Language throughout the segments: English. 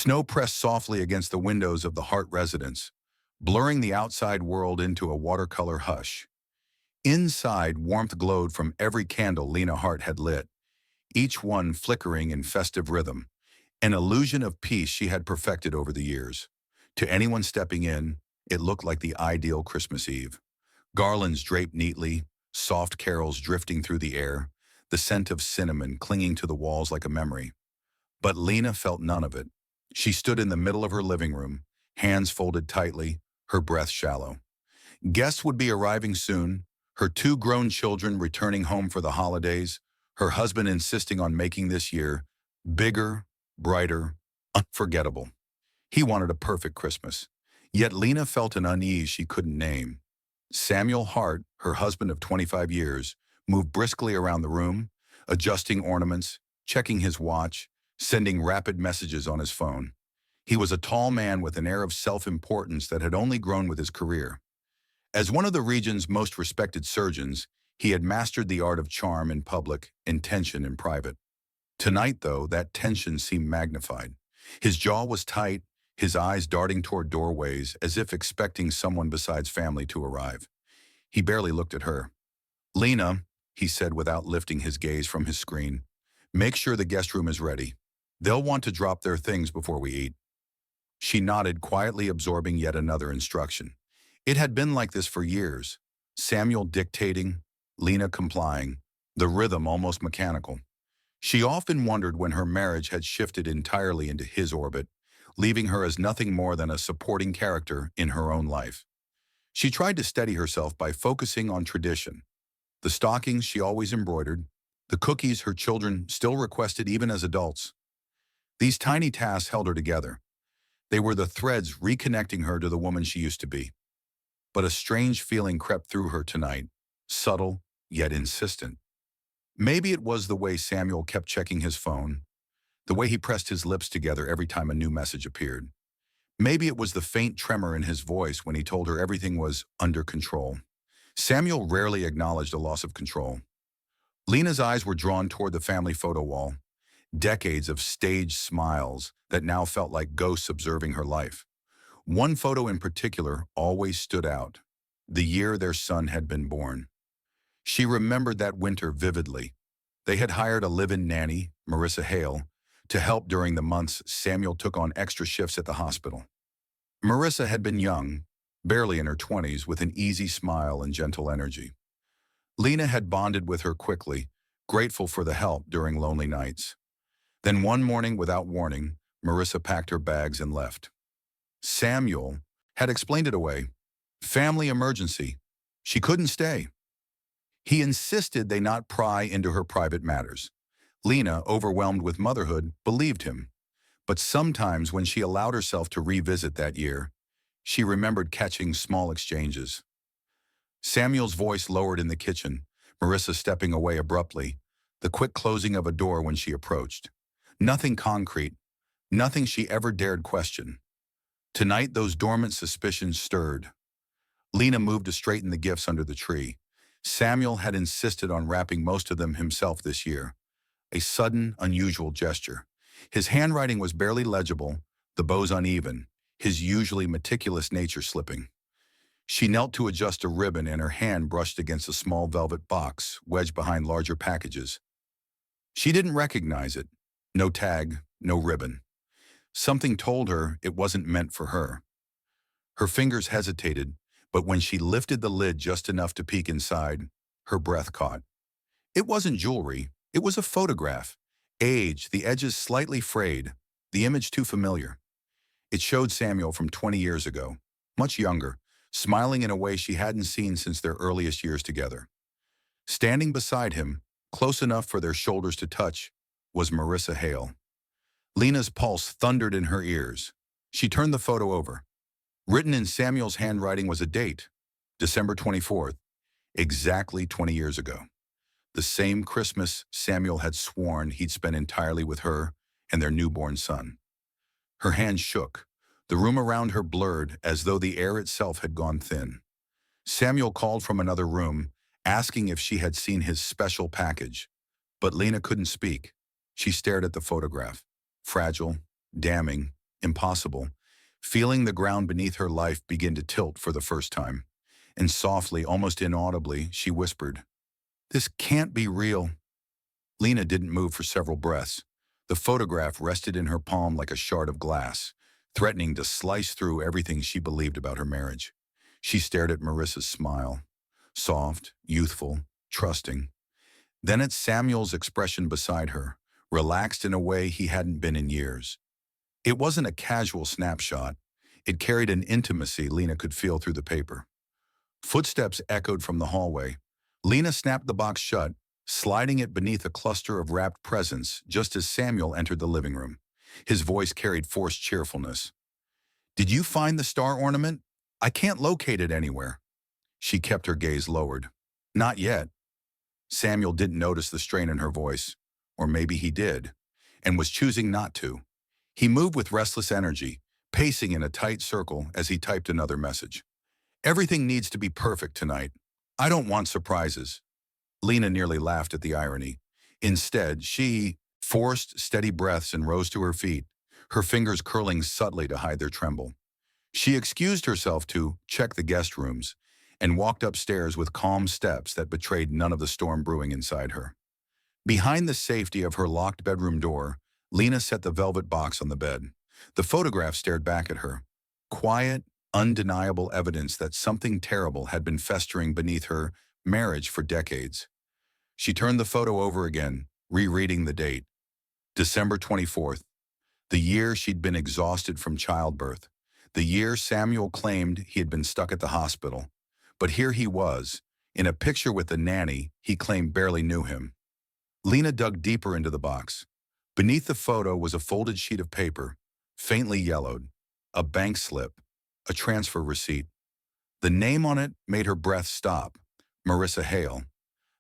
Snow pressed softly against the windows of the Hart residence, blurring the outside world into a watercolor hush. Inside, warmth glowed from every candle Lena Hart had lit, each one flickering in festive rhythm, an illusion of peace she had perfected over the years. To anyone stepping in, it looked like the ideal Christmas Eve. Garlands draped neatly, soft carols drifting through the air, the scent of cinnamon clinging to the walls like a memory. But Lena felt none of it. She stood in the middle of her living room, hands folded tightly, her breath shallow. Guests would be arriving soon, her two grown children returning home for the holidays, her husband insisting on making this year bigger, brighter, unforgettable. He wanted a perfect Christmas. Yet Lena felt an unease she couldn't name. Samuel Hart, her husband of 25 years, moved briskly around the room, adjusting ornaments, checking his watch, sending rapid messages on his phone. He was a tall man with an air of self-importance that had only grown with his career. As one of the region's most respected surgeons, he had mastered the art of charm in public and tension in private. Tonight, though, that tension seemed magnified. His jaw was tight, his eyes darting toward doorways as if expecting someone besides family to arrive. He barely looked at her. "Lena," he said without lifting his gaze from his screen, "make sure the guest room is ready. They'll want to drop their things before we eat." She nodded, quietly absorbing yet another instruction. It had been like this for years. Samuel dictating, Lena complying, the rhythm almost mechanical. She often wondered when her marriage had shifted entirely into his orbit, leaving her as nothing more than a supporting character in her own life. She tried to steady herself by focusing on tradition. The stockings she always embroidered, the cookies her children still requested even as adults. These tiny tasks held her together. They were the threads reconnecting her to the woman she used to be. But a strange feeling crept through her tonight, subtle yet insistent. Maybe it was the way Samuel kept checking his phone, the way he pressed his lips together every time a new message appeared. Maybe it was the faint tremor in his voice when he told her everything was under control. Samuel rarely acknowledged a loss of control. Lena's eyes were drawn toward the family photo wall, decades of staged smiles that now felt like ghosts observing her life. One photo in particular always stood out, the year their son had been born. She remembered that winter vividly. They had hired a live-in nanny, Marissa Hale, to help during the months Samuel took on extra shifts at the hospital. Marissa had been young, barely in her 20s, with an easy smile and gentle energy. Lena had bonded with her quickly, grateful for the help during lonely nights. Then one morning, without warning, Marissa packed her bags and left. Samuel had explained it away. Family emergency. She couldn't stay. He insisted they not pry into her private matters. Lena, overwhelmed with motherhood, believed him. But sometimes when she allowed herself to revisit that year, she remembered catching small exchanges. Samuel's voice lowered in the kitchen, Marissa stepping away abruptly, the quick closing of a door when she approached. Nothing concrete, nothing she ever dared question. Tonight, those dormant suspicions stirred. Lena moved to straighten the gifts under the tree. Samuel had insisted on wrapping most of them himself this year. A sudden, unusual gesture. His handwriting was barely legible, the bows uneven, his usually meticulous nature slipping. She knelt to adjust a ribbon and her hand brushed against a small velvet box wedged behind larger packages. She didn't recognize it. No tag, no ribbon. Something told her it wasn't meant for her. Her fingers hesitated, but when she lifted the lid just enough to peek inside, her breath caught. It wasn't jewelry, it was a photograph. Aged, the edges slightly frayed, the image too familiar. It showed Samuel from 20 years ago, much younger, smiling in a way she hadn't seen since their earliest years together. Standing beside him, close enough for their shoulders to touch, was Marissa Hale. Lena's pulse thundered in her ears. She turned the photo over. Written in Samuel's handwriting was a date, December 24th, exactly 20 years ago. The same Christmas Samuel had sworn he'd spend entirely with her and their newborn son. Her hand shook. The room around her blurred as though the air itself had gone thin. Samuel called from another room, asking if she had seen his special package. But Lena couldn't speak. She stared at the photograph. Fragile, damning, impossible, feeling the ground beneath her life begin to tilt for the first time. And softly, almost inaudibly, she whispered, "This can't be real." Lena didn't move for several breaths. The photograph rested in her palm like a shard of glass, threatening to slice through everything she believed about her marriage. She stared at Marissa's smile, soft, youthful, trusting. Then at Samuel's expression beside her, relaxed in a way he hadn't been in years. It wasn't a casual snapshot. It carried an intimacy Lena could feel through the paper. Footsteps echoed from the hallway. Lena snapped the box shut, sliding it beneath a cluster of wrapped presents just as Samuel entered the living room. His voice carried forced cheerfulness. "Did you find the star ornament? I can't locate it anywhere." She kept her gaze lowered. "Not yet." Samuel didn't notice the strain in her voice, or maybe he did, and was choosing not to. He moved with restless energy, pacing in a tight circle as he typed another message. "Everything needs to be perfect tonight. I don't want surprises." Lena nearly laughed at the irony. Instead, she forced steady breaths and rose to her feet, her fingers curling subtly to hide their tremble. She excused herself to check the guest rooms and walked upstairs with calm steps that betrayed none of the storm brewing inside her. Behind the safety of her locked bedroom door, Lena set the velvet box on the bed. The photograph stared back at her. Quiet, undeniable evidence that something terrible had been festering beneath her marriage for decades. She turned the photo over again, rereading the date. December 24th, the year she'd been exhausted from childbirth. The year Samuel claimed he had been stuck at the hospital. But here he was, in a picture with the nanny he claimed barely knew him. Lena dug deeper into the box. Beneath the photo was a folded sheet of paper, faintly yellowed, a bank slip, a transfer receipt. The name on it made her breath stop. Marissa Hale.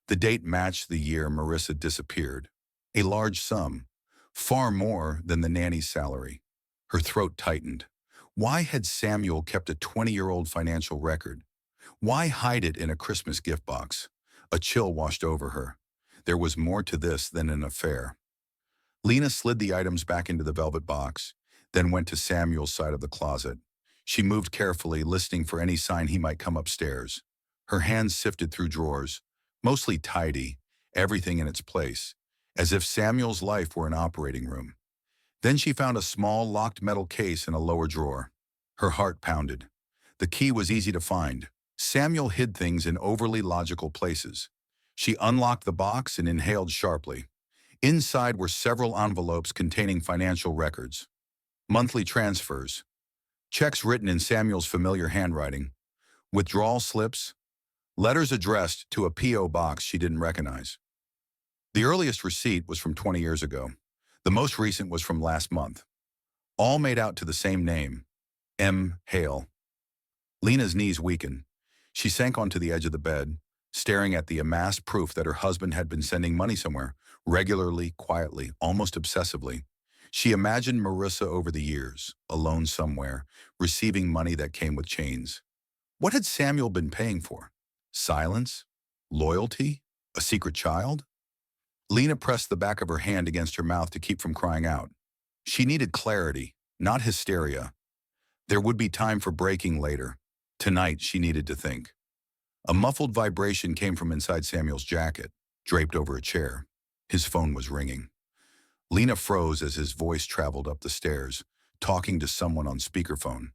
The date matched the year Marissa disappeared. A large sum, far more than the nanny's salary. Her throat tightened. Why had Samuel kept a 20-year-old financial record? Why hide it in a Christmas gift box? A chill washed over her. There was more to this than an affair. Lena slid the items back into the velvet box, then went to Samuel's side of the closet. She moved carefully, listening for any sign he might come upstairs. Her hands sifted through drawers, mostly tidy, everything in its place, as if Samuel's life were an operating room. Then she found a small, locked metal case in a lower drawer. Her heart pounded. The key was easy to find. Samuel hid things in overly logical places. She unlocked the box and inhaled sharply. Inside were several envelopes containing financial records, monthly transfers, checks written in Samuel's familiar handwriting, withdrawal slips, letters addressed to a P.O. box she didn't recognize. The earliest receipt was from 20 years ago. The most recent was from last month. All made out to the same name, M. Hale. Lena's knees weakened. She sank onto the edge of the bed, staring at the amassed proof that her husband had been sending money somewhere, regularly, quietly, almost obsessively. She imagined Marissa over the years, alone somewhere, receiving money that came with chains. What had Samuel been paying for? Silence? Loyalty? A secret child? Lena pressed the back of her hand against her mouth to keep from crying out. She needed clarity, not hysteria. There would be time for breaking later. Tonight, she needed to think. A muffled vibration came from inside Samuel's jacket, draped over a chair. His phone was ringing. Lena froze as his voice traveled up the stairs, talking to someone on speakerphone.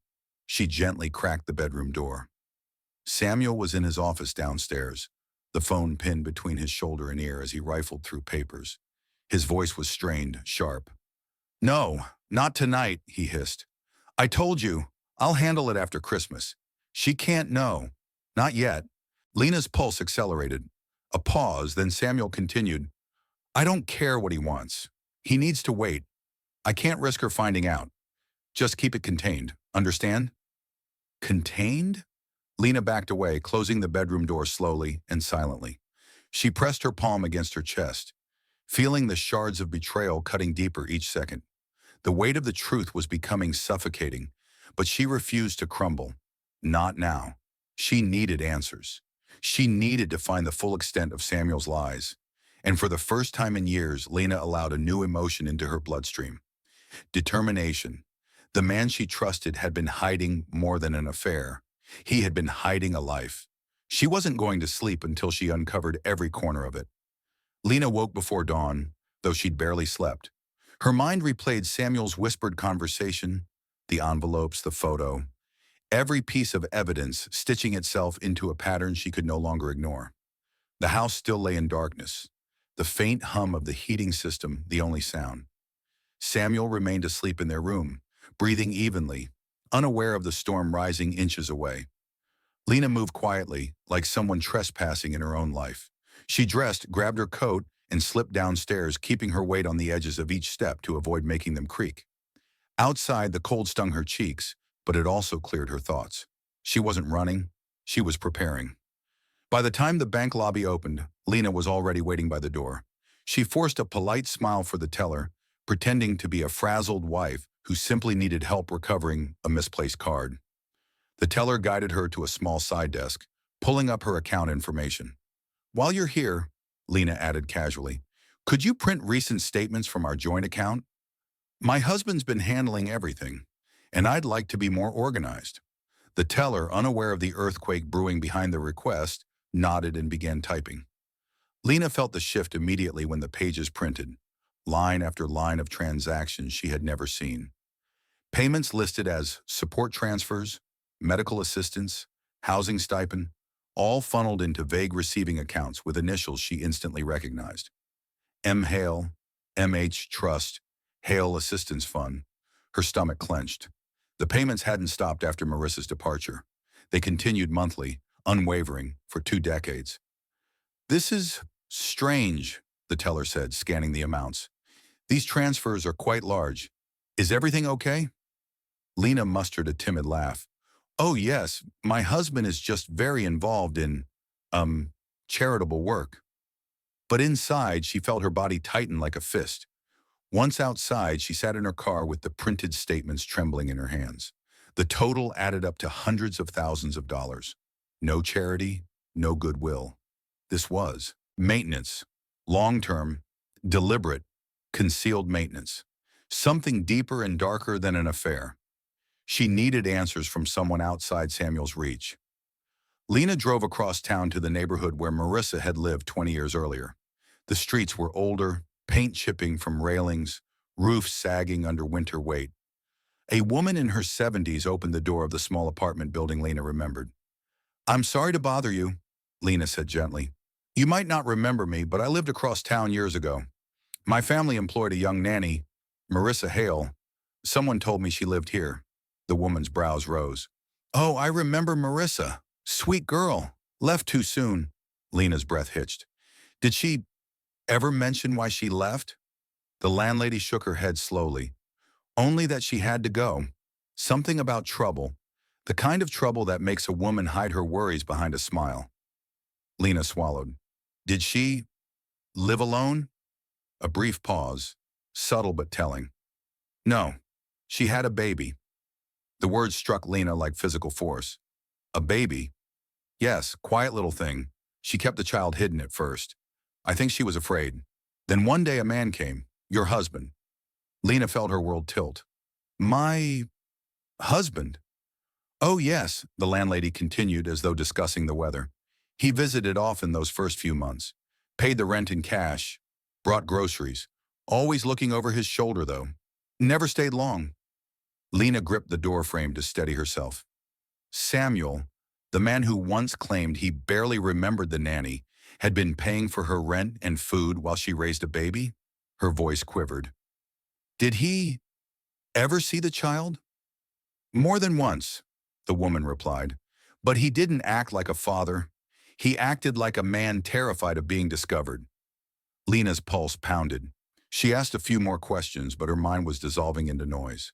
She gently cracked the bedroom door. Samuel was in his office downstairs, the phone pinned between his shoulder and ear as he rifled through papers. His voice was strained, sharp. "No, not tonight," he hissed. "I told you, I'll handle it after Christmas. She can't know. Not yet." Lena's pulse accelerated. A pause, then Samuel continued. "I don't care what he wants. He needs to wait. I can't risk her finding out. Just keep it contained. Understand?" Contained? Lena backed away, closing the bedroom door slowly and silently. She pressed her palm against her chest, feeling the shards of betrayal cutting deeper each second. The weight of the truth was becoming suffocating, but she refused to crumble. Not now. She needed answers. She needed to find the full extent of Samuel's lies. And for the first time in years, Lena allowed a new emotion into her bloodstream. Determination. The man she trusted had been hiding more than an affair. He had been hiding a life. She wasn't going to sleep until she uncovered every corner of it. Lena woke before dawn, though she'd barely slept. Her mind replayed Samuel's whispered conversation, the envelopes, the photo, every piece of evidence stitching itself into a pattern she could no longer ignore. The house still lay in darkness, the faint hum of the heating system the only sound. Samuel remained asleep in their room, breathing evenly, unaware of the storm rising inches away. Lena moved quietly, like someone trespassing in her own life. She dressed, grabbed her coat, and slipped downstairs, keeping her weight on the edges of each step to avoid making them creak. Outside, the cold stung her cheeks, but it also cleared her thoughts. She wasn't running, she was preparing. By the time the bank lobby opened, Lena was already waiting by the door. She forced a polite smile for the teller, pretending to be a frazzled wife who simply needed help recovering a misplaced card. The teller guided her to a small side desk, pulling up her account information. "While you're here," Lena added casually, "could you print recent statements from our joint account? My husband's been handling everything, and I'd like to be more organized." The teller, unaware of the earthquake brewing behind the request, nodded and began typing. Lena felt the shift immediately when the pages printed, line after line of transactions she had never seen. Payments listed as support transfers, medical assistance, housing stipend, all funneled into vague receiving accounts with initials she instantly recognized. M. Hale, M.H. Trust, Hale Assistance Fund. Her stomach clenched. The payments hadn't stopped after Marissa's departure. They continued monthly, unwavering, for 2 decades. "This is strange," the teller said, scanning the amounts. "These transfers are quite large. Is everything okay?" Lena mustered a timid laugh. "Oh yes, my husband is just very involved in, charitable work." But inside, she felt her body tighten like a fist. Once outside, she sat in her car with the printed statements trembling in her hands. The total added up to hundreds of thousands of dollars. No charity, no goodwill. This was maintenance, long-term, deliberate, concealed maintenance. Something deeper and darker than an affair. She needed answers from someone outside Samuel's reach. Lena drove across town to the neighborhood where Marissa had lived 20 years earlier. The streets were older, paint chipping from railings, roofs sagging under winter weight. A woman in her 70s opened the door of the small apartment building Lena remembered. "I'm sorry to bother you," Lena said gently. "You might not remember me, but I lived across town years ago. My family employed a young nanny, Marissa Hale. Someone told me she lived here." The woman's brows rose. "Oh, I remember Marissa. Sweet girl. Left too soon." Lena's breath hitched. "Did she ever mention why she left?" The landlady shook her head slowly. "Only that she had to go. Something about trouble. The kind of trouble that makes a woman hide her worries behind a smile." Lena swallowed. "Did she live alone?" A brief pause, subtle but telling. "No. She had a baby." The words struck Lena like physical force. "A baby?" "Yes, quiet little thing. She kept the child hidden at first. I think she was afraid. Then one day a man came, your husband." Lena felt her world tilt. "My husband?" "Oh yes," the landlady continued as though discussing the weather. "He visited often those first few months. Paid the rent in cash. Brought groceries. Always looking over his shoulder, though. Never stayed long." Lena gripped the door frame to steady herself. Samuel, the man who once claimed he barely remembered the nanny, had been paying for her rent and food while she raised a baby? Her voice quivered. "Did he ever see the child?" "More than once," the woman replied. "But he didn't act like a father. He acted like a man terrified of being discovered." Lena's pulse pounded. She asked a few more questions, but her mind was dissolving into noise.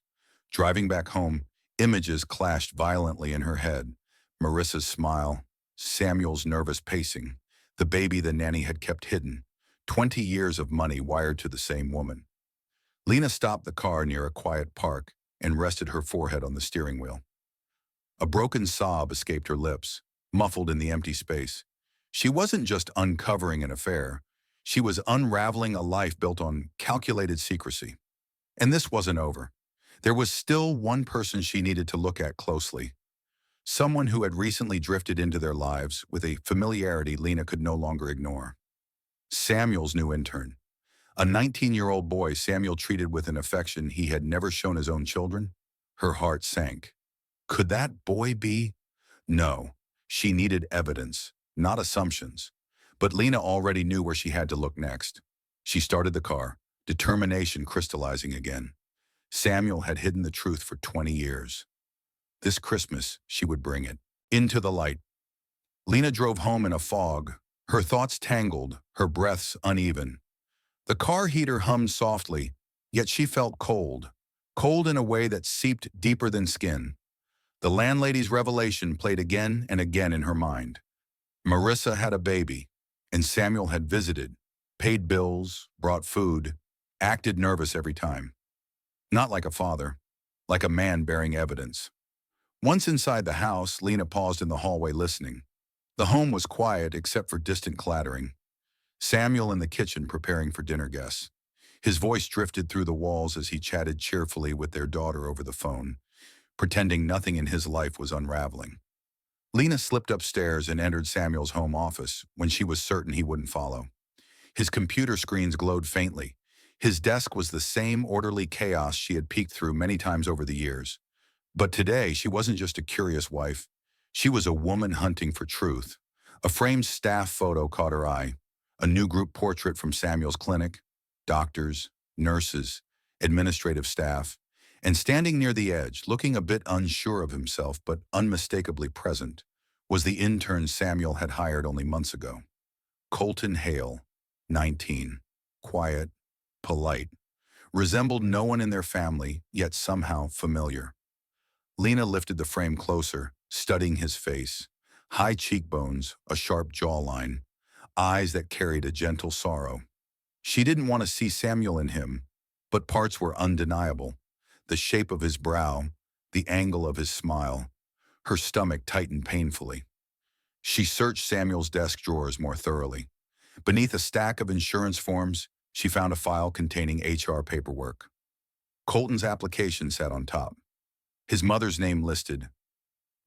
Driving back home, images clashed violently in her head. Marissa's smile, Samuel's nervous pacing, the baby the nanny had kept hidden, 20 years of money wired to the same woman. Lena stopped the car near a quiet park and rested her forehead on the steering wheel. A broken sob escaped her lips, muffled in the empty space. She wasn't just uncovering an affair. She was unraveling a life built on calculated secrecy. And this wasn't over. There was still one person she needed to look at closely, someone who had recently drifted into their lives with a familiarity Lena could no longer ignore. Samuel's new intern. A 19-year-old boy Samuel treated with an affection he had never shown his own children. Her heart sank. Could that boy be? No. She needed evidence, not assumptions. But Lena already knew where she had to look next. She started the car, determination crystallizing again. Samuel had hidden the truth for 20 years. This Christmas, she would bring it. Into the light. Lena drove home in a fog, her thoughts tangled, her breaths uneven. The car heater hummed softly, yet she felt cold. Cold in a way that seeped deeper than skin. The landlady's revelation played again and again in her mind. Marissa had a baby, and Samuel had visited, paid bills, brought food, acted nervous every time. Not like a father, like a man bearing evidence. Once inside the house, Lena paused in the hallway listening. The home was quiet except for distant clattering. Samuel in the kitchen preparing for dinner guests. His voice drifted through the walls as he chatted cheerfully with their daughter over the phone, pretending nothing in his life was unraveling. Lena slipped upstairs and entered Samuel's home office when she was certain he wouldn't follow. His computer screens glowed faintly. His desk was the same orderly chaos she had peeked through many times over the years. But today, she wasn't just a curious wife. She was a woman hunting for truth. A framed staff photo caught her eye. A new group portrait from Samuel's clinic. Doctors, nurses, administrative staff. And standing near the edge, looking a bit unsure of himself but unmistakably present, was the intern Samuel had hired only months ago. Colton Hale, 19, quiet, polite, resembled no one in their family, yet somehow familiar. Lena lifted the frame closer, studying his face. High cheekbones, a sharp jawline, eyes that carried a gentle sorrow. She didn't want to see Samuel in him, but parts were undeniable. The shape of his brow, the angle of his smile. Her stomach tightened painfully. She searched Samuel's desk drawers more thoroughly. Beneath a stack of insurance forms, she found a file containing HR paperwork. Colton's application sat on top. His mother's name listed,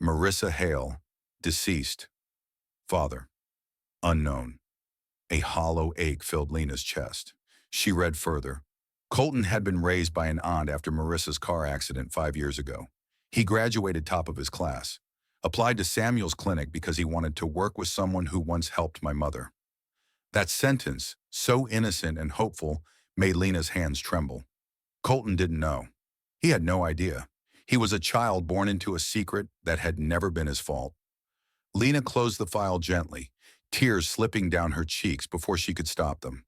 Marissa Hale, deceased. Father, unknown. A hollow ache filled Lena's chest. She read further. Colton had been raised by an aunt after Marissa's car accident 5 years ago. He graduated top of his class, applied to Samuel's clinic because he wanted to work with someone who once helped my mother. That sentence, so innocent and hopeful, made Lena's hands tremble. Colton didn't know. He had no idea. He was a child born into a secret that had never been his fault. Lena closed the file gently, tears slipping down her cheeks before she could stop them.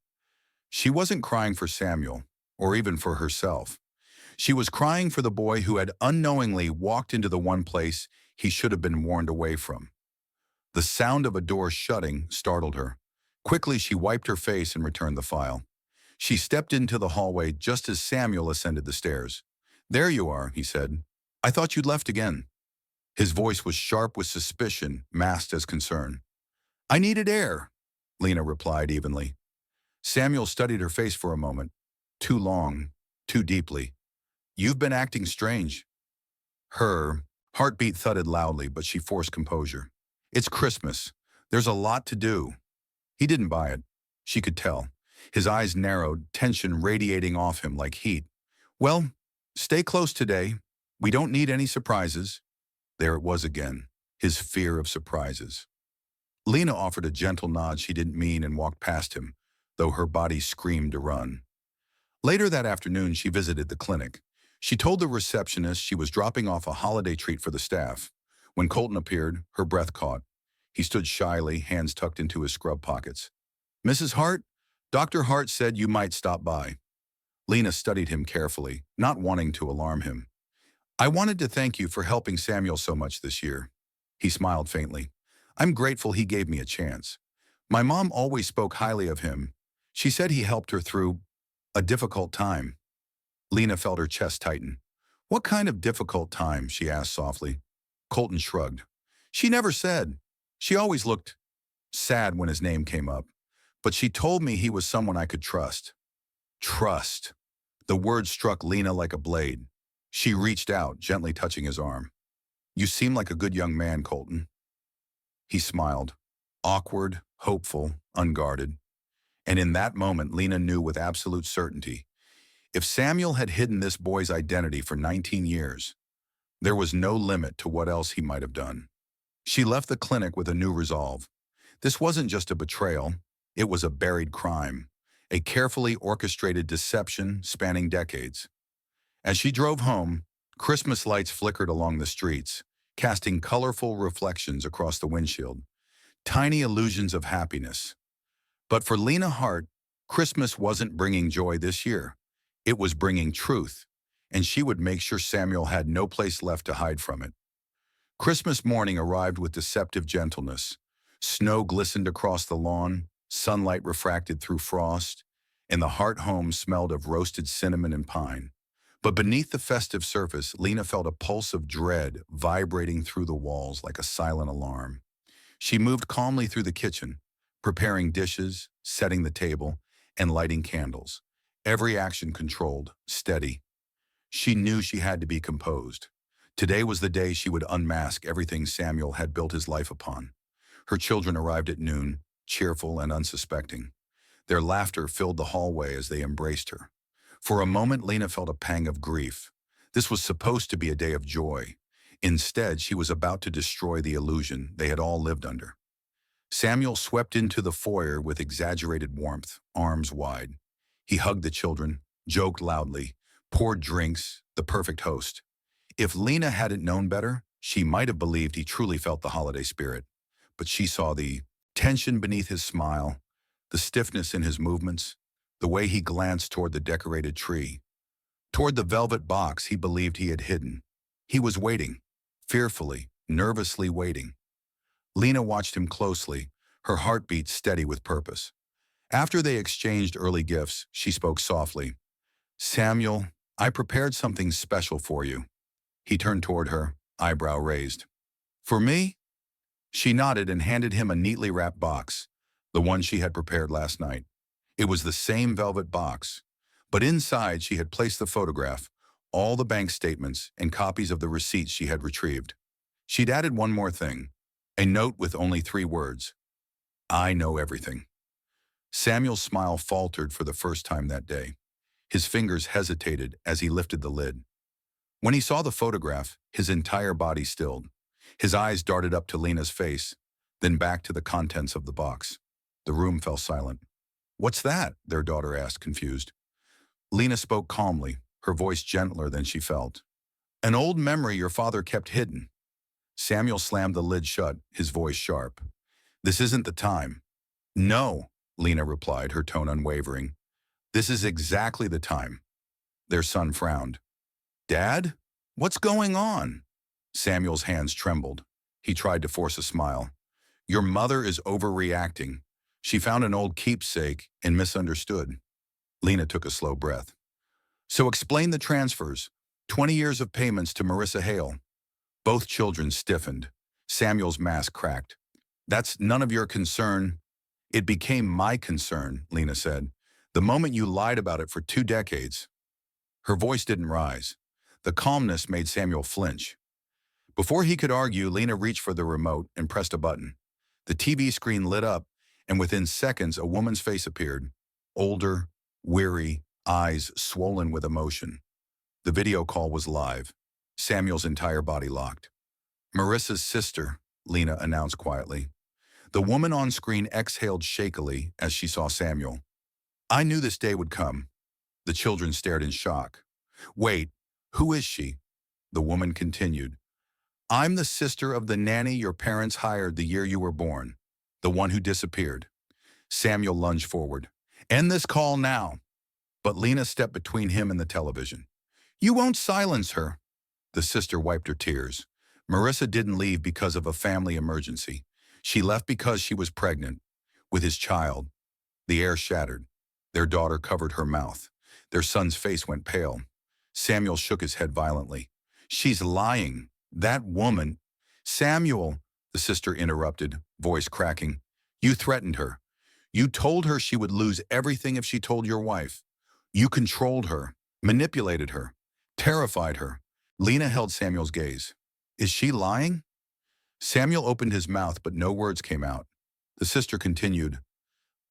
She wasn't crying for Samuel, or even for herself. She was crying for the boy who had unknowingly walked into the one place he should have been warned away from. The sound of a door shutting startled her. Quickly, she wiped her face and returned the file. She stepped into the hallway just as Samuel ascended the stairs. "There you are," he said. "I thought you'd left again." His voice was sharp with suspicion, masked as concern. "I needed air," Lena replied evenly. Samuel studied her face for a moment. Too long, too deeply. "You've been acting strange." Her heartbeat thudded loudly, but she forced composure. "It's Christmas. There's a lot to do." He didn't buy it. She could tell. His eyes narrowed, tension radiating off him like heat. "Well, stay close today. We don't need any surprises." There it was again, his fear of surprises. Lena offered a gentle nod she didn't mean and walked past him, though her body screamed to run. Later that afternoon, she visited the clinic. She told the receptionist she was dropping off a holiday treat for the staff. When Colton appeared, her breath caught. He stood shyly, hands tucked into his scrub pockets. "Mrs. Hart, Dr. Hart said you might stop by." Lena studied him carefully, not wanting to alarm him. "I wanted to thank you for helping Samuel so much this year." He smiled faintly. "I'm grateful he gave me a chance. My mom always spoke highly of him. She said he helped her through a difficult time." Lena felt her chest tighten. "What kind of difficult time?" she asked softly. Colton shrugged. "She never said. She always looked sad when his name came up. But she told me he was someone I could trust." Trust. The word struck Lena like a blade. She reached out, gently touching his arm. "You seem like a good young man, Colton." He smiled, awkward, hopeful, unguarded. And in that moment, Lena knew with absolute certainty, if Samuel had hidden this boy's identity for 19 years, there was no limit to what else he might have done. She left the clinic with a new resolve. This wasn't just a betrayal, it was a buried crime, a carefully orchestrated deception spanning decades. As she drove home, Christmas lights flickered along the streets, casting colorful reflections across the windshield, tiny illusions of happiness. But for Lena Hart, Christmas wasn't bringing joy this year. It was bringing truth, and she would make sure Samuel had no place left to hide from it. Christmas morning arrived with deceptive gentleness. Snow glistened across the lawn, sunlight refracted through frost, and the Hart home smelled of roasted cinnamon and pine. But beneath the festive surface, Lena felt a pulse of dread vibrating through the walls like a silent alarm. She moved calmly through the kitchen, preparing dishes, setting the table, and lighting candles. Every action controlled, steady. She knew she had to be composed. Today was the day she would unmask everything Samuel had built his life upon. Her children arrived at noon, cheerful and unsuspecting. Their laughter filled the hallway as they embraced her. For a moment, Lena felt a pang of grief. This was supposed to be a day of joy. Instead, she was about to destroy the illusion they had all lived under. Samuel swept into the foyer with exaggerated warmth, arms wide. He hugged the children, joked loudly, poured drinks, the perfect host. If Lena hadn't known better, she might have believed he truly felt the holiday spirit. But she saw the tension beneath his smile, the stiffness in his movements, the way he glanced toward the decorated tree, toward the velvet box he believed he had hidden. He was waiting, fearfully, nervously waiting. Lena watched him closely, her heartbeat steady with purpose. After they exchanged early gifts, she spoke softly. "Samuel, I prepared something special for you." He turned toward her, eyebrow raised. "For me?" She nodded and handed him a neatly wrapped box, the one she had prepared last night. It was the same velvet box, but inside she had placed the photograph, all the bank statements, and copies of the receipts she had retrieved. She'd added one more thing, a note with only 3 words. "I know everything." Samuel's smile faltered for the first time that day. His fingers hesitated as he lifted the lid. When he saw the photograph, his entire body stilled. His eyes darted up to Lena's face, then back to the contents of the box. The room fell silent. "What's that?" their daughter asked, confused. Lena spoke calmly, her voice gentler than she felt. "An old memory your father kept hidden." Samuel slammed the lid shut, his voice sharp. "This isn't the time." "No," Lena replied, her tone unwavering. "This is exactly the time." Their son frowned. "Dad? What's going on?" Samuel's hands trembled. He tried to force a smile. "Your mother is overreacting. She found an old keepsake and misunderstood." Lena took a slow breath. "So explain the transfers. 20 years of payments to Marissa Hale." Both children stiffened. Samuel's mask cracked. "That's none of your concern." "It became my concern," Lena said. "The moment you lied about it for 2 decades." Her voice didn't rise. The calmness made Samuel flinch. Before he could argue, Lena reached for the remote and pressed a button. The TV screen lit up, and within seconds a woman's face appeared. Older, weary, eyes swollen with emotion. The video call was live. Samuel's entire body locked. "Marissa's sister," Lena announced quietly. The woman on screen exhaled shakily as she saw Samuel. "I knew this day would come." The children stared in shock. "Wait, who is she?" The woman continued. "I'm the sister of the nanny your parents hired the year you were born, the one who disappeared." Samuel lunged forward. "End this call now." But Lena stepped between him and the television. "You won't silence her." The sister wiped her tears. "Marissa didn't leave because of a family emergency. She left because she was pregnant with his child." The air shattered. Their daughter covered her mouth. Their son's face went pale. Samuel shook his head violently. "She's lying. That woman—" "Samuel," the sister interrupted, voice cracking. "You threatened her. You told her she would lose everything if she told your wife. You controlled her, manipulated her. terrified her. Lena held Samuel's gaze. Is she lying? Samuel opened his mouth, but no words came out. The sister continued.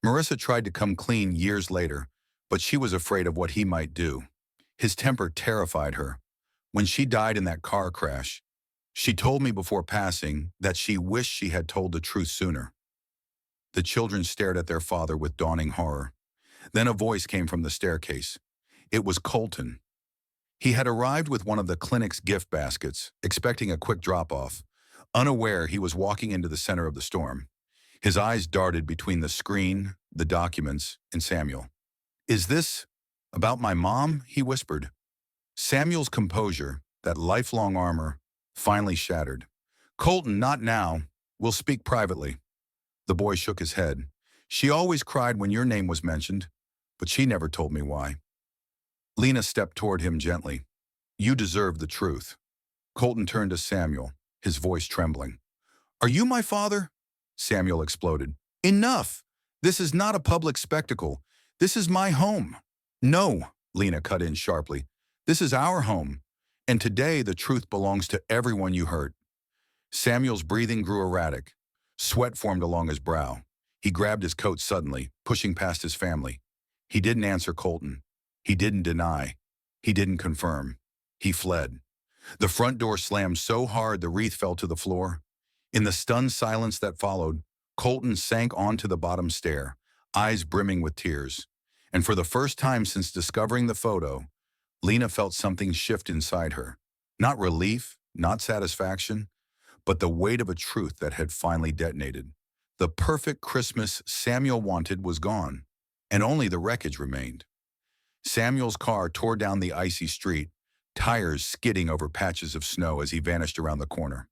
Marissa tried to come clean years later, but she was afraid of what he might do. His temper terrified her. When she died in that car crash, she told me before passing that she wished she had told the truth sooner. The children stared at their father with dawning horror. Then a voice came from the staircase. It was Colton. He had arrived with one of the clinic's gift baskets, expecting a quick drop-off. Unaware, he was walking into the center of the storm. His eyes darted between the screen, the documents, and Samuel. Is this about my mom? He whispered. Samuel's composure, that lifelong armor, finally shattered. Colton, not now. We'll speak privately. The boy shook his head. She always cried when your name was mentioned, but she never told me why. Lena stepped toward him gently. You deserve the truth. Colton turned to Samuel, his voice trembling. Are you my father? Samuel exploded. Enough! This is not a public spectacle. This is my home. No, Lena cut in sharply. This is our home. And today the truth belongs to everyone you hurt. Samuel's breathing grew erratic. Sweat formed along his brow. He grabbed his coat suddenly, pushing past his family. He didn't answer Colton. He didn't deny. He didn't confirm. He fled. The front door slammed so hard the wreath fell to the floor. In the stunned silence that followed, Colton sank onto the bottom stair, eyes brimming with tears. And for the first time since discovering the photo, Lena felt something shift inside her. Not relief, not satisfaction, but the weight of a truth that had finally detonated. The perfect Christmas Samuel wanted was gone, and only the wreckage remained. Samuel's car tore down the icy street, tires skidding over patches of snow as he vanished around the corner.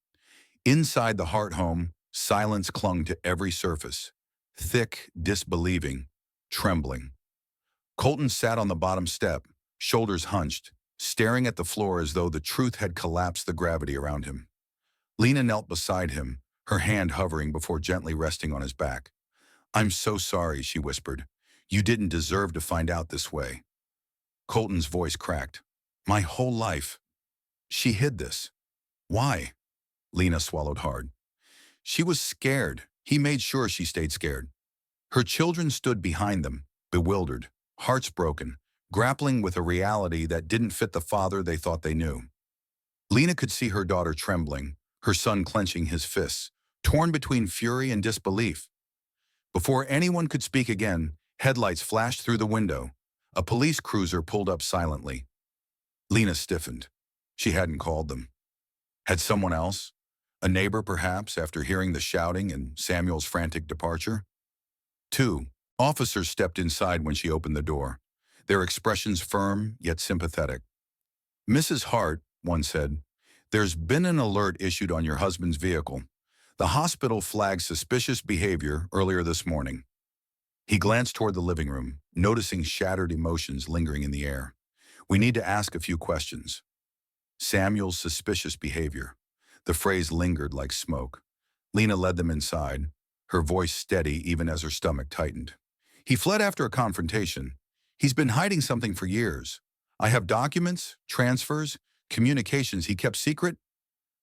Inside the Hart home, silence clung to every surface, thick, disbelieving, trembling. Colton sat on the bottom step, shoulders hunched, staring at the floor as though the truth had collapsed the gravity around him. Lena knelt beside him, her hand hovering before gently resting on his back. I'm so sorry, she whispered. You didn't deserve to find out this way. Colton's voice cracked. My whole life. She hid this. Why? Lena swallowed hard. She was scared. He made sure she stayed scared. Her children stood behind them, bewildered, hearts broken, grappling with a reality that didn't fit the father they thought they knew. Lena could see her daughter trembling, her son clenching his fists, torn between fury and disbelief. Before anyone could speak again, headlights flashed through the window. A police cruiser pulled up silently. Lena stiffened. She hadn't called them. Had someone else? A neighbor, perhaps, after hearing the shouting and Samuel's frantic departure? 2 officers stepped inside when she opened the door, their expressions firm yet sympathetic. Mrs. Hart, one said, there's been an alert issued on your husband's vehicle. The hospital flagged suspicious behavior earlier this morning. He glanced toward the living room, noticing shattered emotions lingering in the air. We need to ask a few questions. Samuel's suspicious behavior. The phrase lingered like smoke. Lena led them inside, her voice steady even as her stomach tightened. He fled after a confrontation. He's been hiding something for years. I have documents, transfers, communications he kept secret.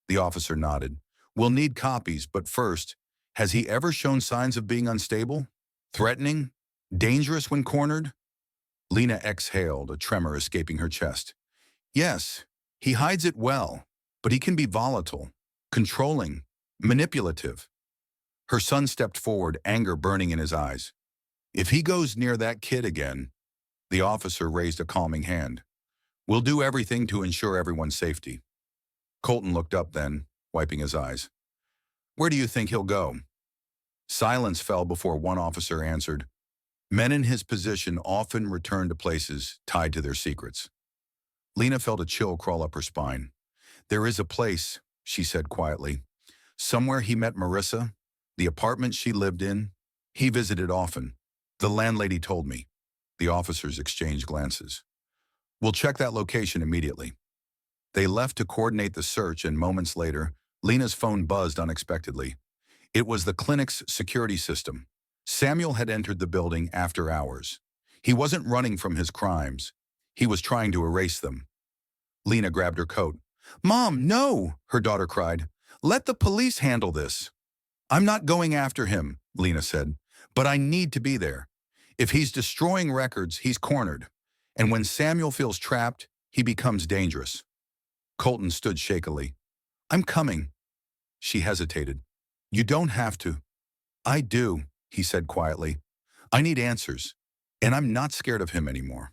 The officer nodded. We'll need copies, but first, has he ever shown signs of being unstable? Threatening? Dangerous when cornered? Lena exhaled, a tremor escaping her chest. Yes, he hides it well, but he can be volatile, controlling, manipulative. Her son stepped forward, anger burning in his eyes. If he goes near that kid again, the officer raised a calming hand. We'll do everything to ensure everyone's safety. Colton looked up then, wiping his eyes. Where do you think he'll go? Silence fell before one officer answered. Men in his position often return to places tied to their secrets. Lena felt a chill crawl up her spine. There is a place, she said quietly. Somewhere he met Marissa, the apartment she lived in. He visited often. The landlady told me. The officers exchanged glances. We'll check that location immediately. They left to coordinate the search, and moments later, Lena's phone buzzed unexpectedly. It was the clinic's security system. Samuel had entered the building after hours. He wasn't running from his crimes. He was trying to erase them. Lena grabbed her coat. "Mom, no!" her daughter cried. "Let the police handle this." "I'm not going after him," Lena said, "but I need to be there. If he's destroying records, he's cornered. And when Samuel feels trapped, he becomes dangerous." Colton stood shakily. "I'm coming." She hesitated. "You don't have to." "I do," he said quietly. "I need answers, and I'm not scared of him anymore."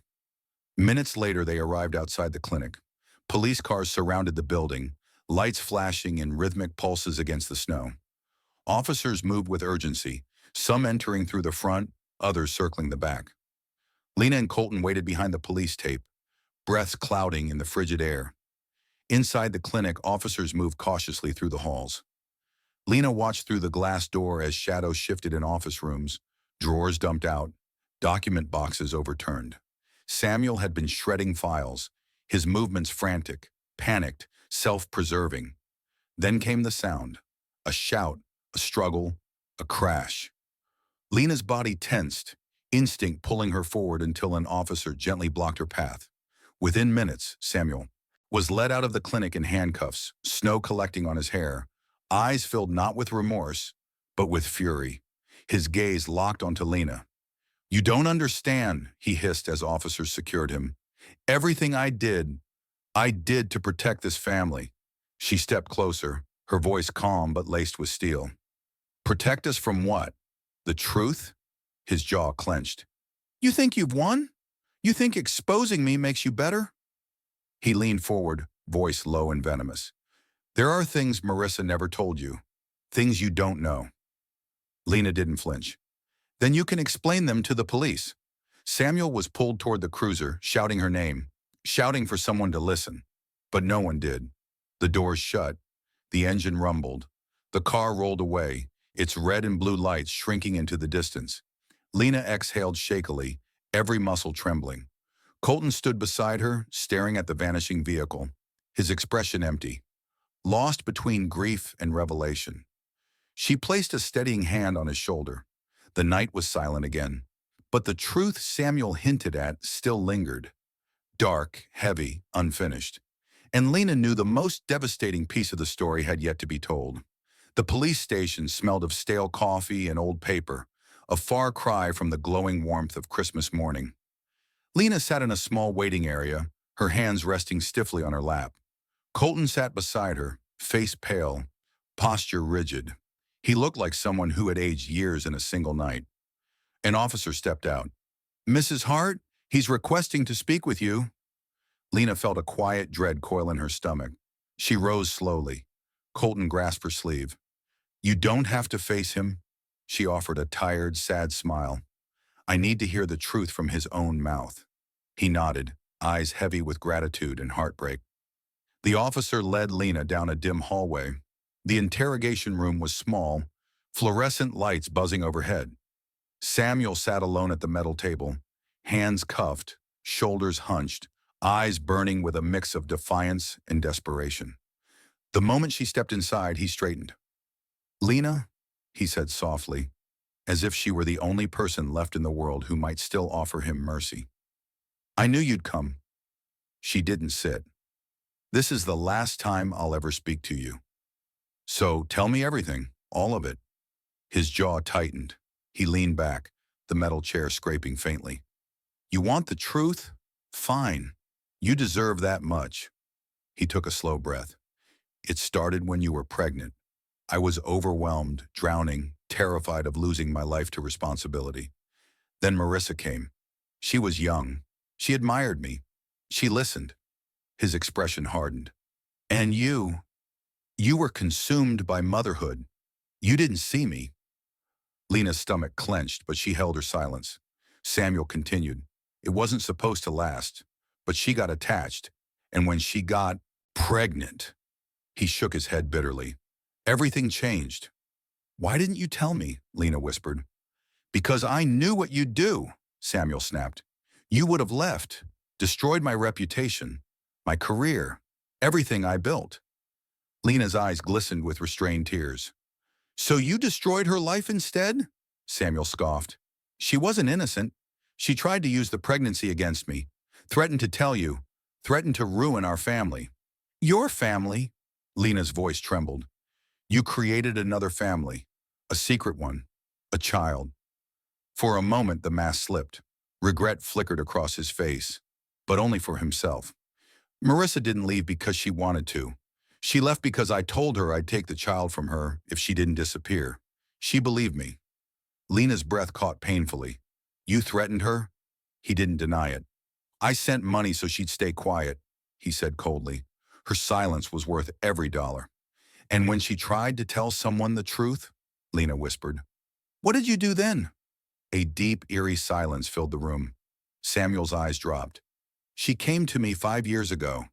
Minutes later, they arrived outside the clinic. Police cars surrounded the building, lights flashing in rhythmic pulses against the snow. Officers moved with urgency, some entering through the front, others circling the back. Lena and Colton waited behind the police tape, breaths clouding in the frigid air. Inside the clinic, officers moved cautiously through the halls. Lena watched through the glass door as shadows shifted in office rooms, drawers dumped out, document boxes overturned. Samuel had been shredding files, his movements frantic, panicked, self-preserving. Then came the sound, a shout, a struggle, a crash. Lena's body tensed, instinct pulling her forward until an officer gently blocked her path. Within minutes, Samuel was led out of the clinic in handcuffs, snow collecting on his hair, eyes filled not with remorse, but with fury. His gaze locked onto Lena. "You don't understand," he hissed as officers secured him. "Everything I did to protect this family." She stepped closer, her voice calm but laced with steel. "Protect us from what? The truth?" His jaw clenched. "You think you've won? You think exposing me makes you better?" He leaned forward, voice low and venomous. "There are things Marissa never told you. Things you don't know." Lena didn't flinch. "Then you can explain them to the police." Samuel was pulled toward the cruiser, shouting her name, shouting for someone to listen. But no one did. The doors shut. The engine rumbled. The car rolled away, its red and blue lights shrinking into the distance. Lena exhaled shakily, every muscle trembling. Colton stood beside her, staring at the vanishing vehicle, his expression empty, lost between grief and revelation. She placed a steadying hand on his shoulder. The night was silent again, but the truth Samuel hinted at still lingered. Dark, heavy, unfinished. And Lena knew the most devastating piece of the story had yet to be told. The police station smelled of stale coffee and old paper, a far cry from the glowing warmth of Christmas morning. Lena sat in a small waiting area, her hands resting stiffly on her lap. Colton sat beside her, face pale, posture rigid. He looked like someone who had aged years in a single night. An officer stepped out. "Mrs. Hart, he's requesting to speak with you." Lena felt a quiet dread coil in her stomach. She rose slowly. Colton grasped her sleeve. "You don't have to face him." She offered a tired, sad smile. "I need to hear the truth from his own mouth." He nodded, eyes heavy with gratitude and heartbreak. The officer led Lena down a dim hallway. The interrogation room was small, fluorescent lights buzzing overhead. Samuel sat alone at the metal table, hands cuffed, shoulders hunched, eyes burning with a mix of defiance and desperation. The moment she stepped inside, he straightened. "Lena," he said softly, as if she were the only person left in the world who might still offer him mercy. "I knew you'd come." She didn't sit. "This is the last time I'll ever speak to you. So tell me everything, all of it." His jaw tightened. He leaned back, the metal chair scraping faintly. "You want the truth? Fine. You deserve that much." He took a slow breath. "It started when you were pregnant. I was overwhelmed, drowning, terrified of losing my life to responsibility. Then Marissa came. She was young. She admired me. She listened." His expression hardened. "And you were consumed by motherhood. You didn't see me." Lena's stomach clenched, but she held her silence. Samuel continued. "It wasn't supposed to last, but she got attached. And when she got pregnant," he shook his head bitterly, "everything changed." "Why didn't you tell me?" Lena whispered. "Because I knew what you'd do," Samuel snapped. "You would have left, destroyed my reputation, my career, everything I built." Lena's eyes glistened with restrained tears. "So you destroyed her life instead?" Samuel scoffed. "She wasn't innocent. She tried to use the pregnancy against me, threatened to tell you, threatened to ruin our family. Your family? Lena's voice trembled. You created another family, a secret one, a child. For a moment, the mask slipped. Regret flickered across his face, but only for himself. Marissa didn't leave because she wanted to. She left because I told her I'd take the child from her if she didn't disappear. She believed me. Lena's breath caught painfully. You threatened her? He didn't deny it. I sent money so she'd stay quiet, he said coldly. Her silence was worth every dollar. And when she tried to tell someone the truth, Lena whispered, what did you do then? A deep, eerie silence filled the room. Samuel's eyes dropped. She came to me 5 years ago,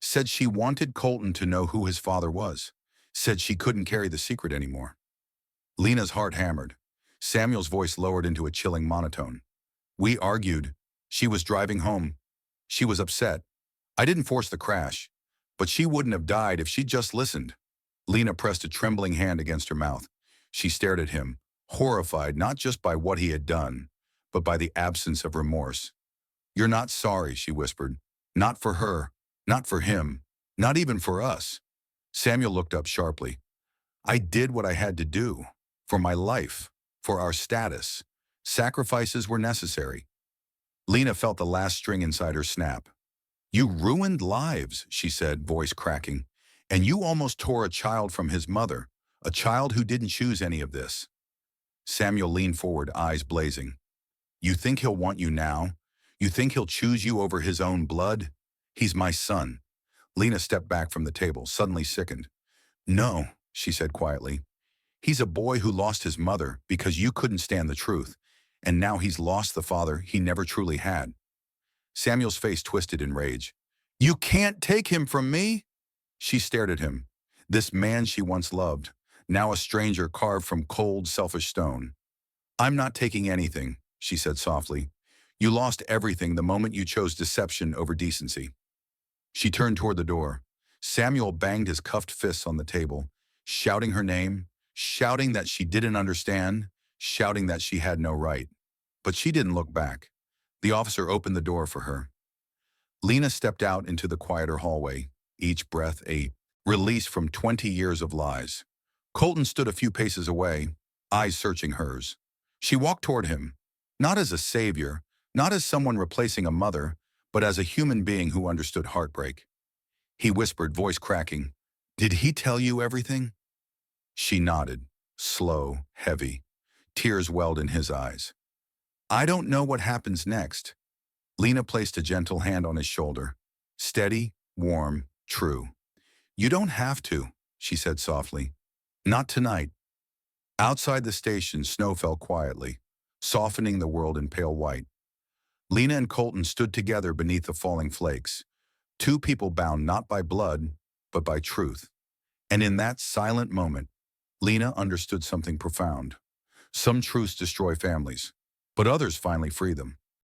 said she wanted Colton to know who his father was, said she couldn't carry the secret anymore. Lena's heart hammered. Samuel's voice lowered into a chilling monotone. We argued. She was driving home. She was upset. I didn't force the crash, but she wouldn't have died if she'd just listened. Lena pressed a trembling hand against her mouth. She stared at him, horrified not just by what he had done, but by the absence of remorse. You're not sorry, she whispered. Not for her, not for him, not even for us. Samuel looked up sharply. I did what I had to do, for my life, for our status. Sacrifices were necessary. Lena felt the last string inside her snap. You ruined lives, she said, voice cracking. And you almost tore a child from his mother, a child who didn't choose any of this. Samuel leaned forward, eyes blazing. You think he'll want you now? You think he'll choose you over his own blood? He's my son. Lena stepped back from the table, suddenly sickened. No, she said quietly. He's a boy who lost his mother because you couldn't stand the truth, and now he's lost the father he never truly had. Samuel's face twisted in rage. You can't take him from me? She stared at him. This man she once loved, now a stranger carved from cold, selfish stone. I'm not taking anything, she said softly. You lost everything the moment you chose deception over decency. She turned toward the door. Samuel banged his cuffed fists on the table, shouting her name, shouting that she didn't understand, shouting that she had no right. But she didn't look back. The officer opened the door for her. Lena stepped out into the quieter hallway, each breath a release from 20 years of lies. Colton stood a few paces away, eyes searching hers. She walked toward him, not as a savior, not as someone replacing a mother, but as a human being who understood heartbreak. He whispered, voice cracking, Did he tell you everything? She nodded, slow, heavy. Tears welled in his eyes. I don't know what happens next. Lena placed a gentle hand on his shoulder. Steady, warm, true. You don't have to, she said softly. Not tonight. Outside the station, snow fell quietly, softening the world in pale white. Lena and Colton stood together beneath the falling flakes, two people bound not by blood, but by truth. And in that silent moment, Lena understood something profound. Some truths destroy families, but others finally free them.